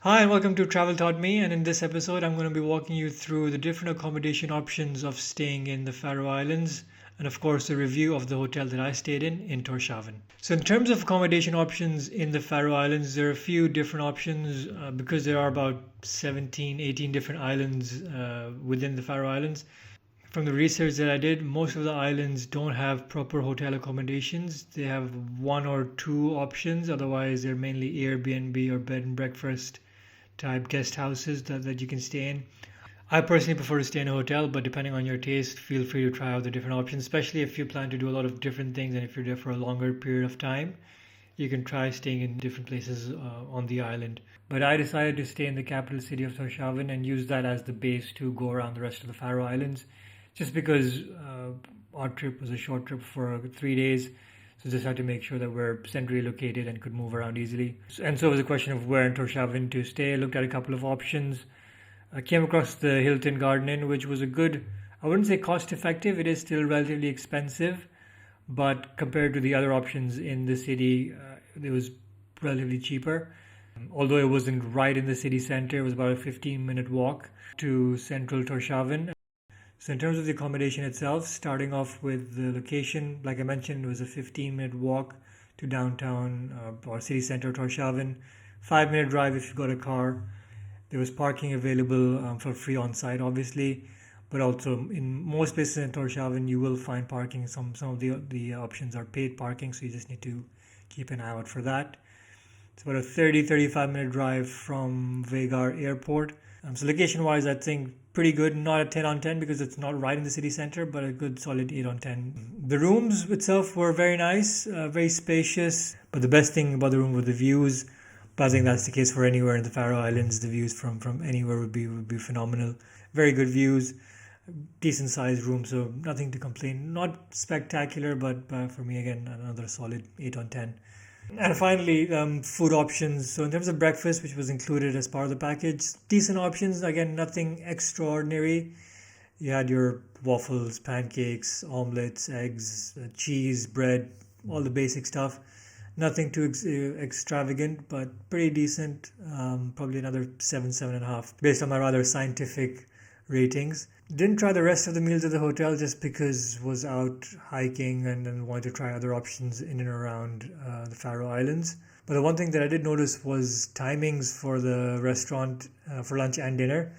Hi, and welcome to Travel Taught Me. And in this episode, I'm going to be walking you through the different accommodation options of staying in the Faroe Islands, and of course, a review of the hotel that I stayed in Torshavn. So, in terms of accommodation options in the Faroe Islands, there are a few different options because there are about 17, 18 different islands within the Faroe Islands. From the research that I did, most of the islands don't have proper hotel accommodations. They have one or two options, otherwise, they're mainly Airbnb or bed and breakfast type guest houses that you can stay in. I personally prefer to stay in a hotel, but depending on your taste, feel free to try out the different options, especially if you plan to do a lot of different things and if you're there for a longer period of time. You can try staying in different places on the island. But I decided to stay in the capital city of Torshavn and use that as the base to go around the rest of the Faroe Islands, just because our trip was a short trip for 3 days. So just had to make sure that we're centrally located and could move around easily. And so it was a question of where in Torshavn to stay. I looked at a couple of options. I came across the Hilton Garden Inn, which was a good, I wouldn't say cost effective, it is still relatively expensive, but compared to the other options in the city, it was relatively cheaper. Although it wasn't right in the city center, it was about a 15-minute walk to central Torshavn. So in terms of the accommodation itself, starting off with the location, like I mentioned, it was a 15-minute walk to downtown or city center Torshavn, 5-minute drive if you've got a car. There was parking available for free on site, obviously, but also in most places in Torshavn you will find parking. Some of the options are paid parking, so you just need to keep an eye out for that. It's about a 35-minute drive from Vegar Airport. So location-wise, I think pretty good. Not a 10 on 10 because it's not right in the city center, but a good solid 8 on 10. The rooms itself were very nice, very spacious. But the best thing about the room were the views. But I think that's the case for anywhere in the Faroe Islands. The views from anywhere would be phenomenal. Very good views, decent sized room, so nothing to complain. Not spectacular, but for me again another solid 8 on 10. And finally, food options. So in terms of breakfast, which was included as part of the package, decent options. Again, nothing extraordinary. You had your waffles, pancakes, omelets, eggs, cheese, bread, all the basic stuff. Nothing too extravagant, but pretty decent. Probably another 7.5, based on my rather scientific ratings. Didn't try the rest of the meals at the hotel just because was out hiking and wanted to try other options in and around the Faroe Islands. But the one thing that I did notice was timings for the restaurant for lunch and dinner.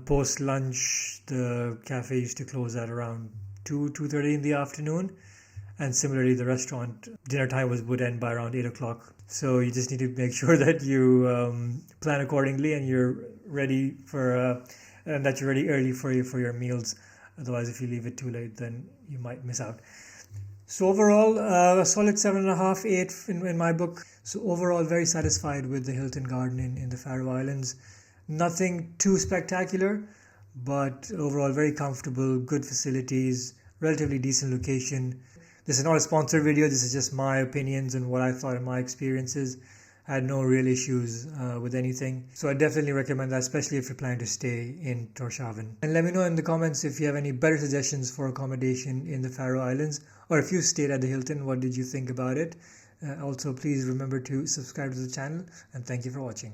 Post lunch, the cafe used to close at around 2:30 in the afternoon, and similarly, the restaurant dinner time would end by around 8 o'clock. So you just need to make sure that you plan accordingly and you're ready for. And that you're ready early for your meals. Otherwise, if you leave it too late, then you might miss out. So overall, a solid 7.5, 8 in my book. So overall, very satisfied with the Hilton Garden Inn in the Faroe Islands. Nothing too spectacular, but overall very comfortable, good facilities, relatively decent location. This is not a sponsored video. This is just my opinions and what I thought in my experiences. I had no real issues with anything. So I definitely recommend that, especially if you're planning to stay in Torshavn. And let me know in the comments if you have any better suggestions for accommodation in the Faroe Islands, or if you stayed at the Hilton, what did you think about it? Also, please remember to subscribe to the channel, and thank you for watching.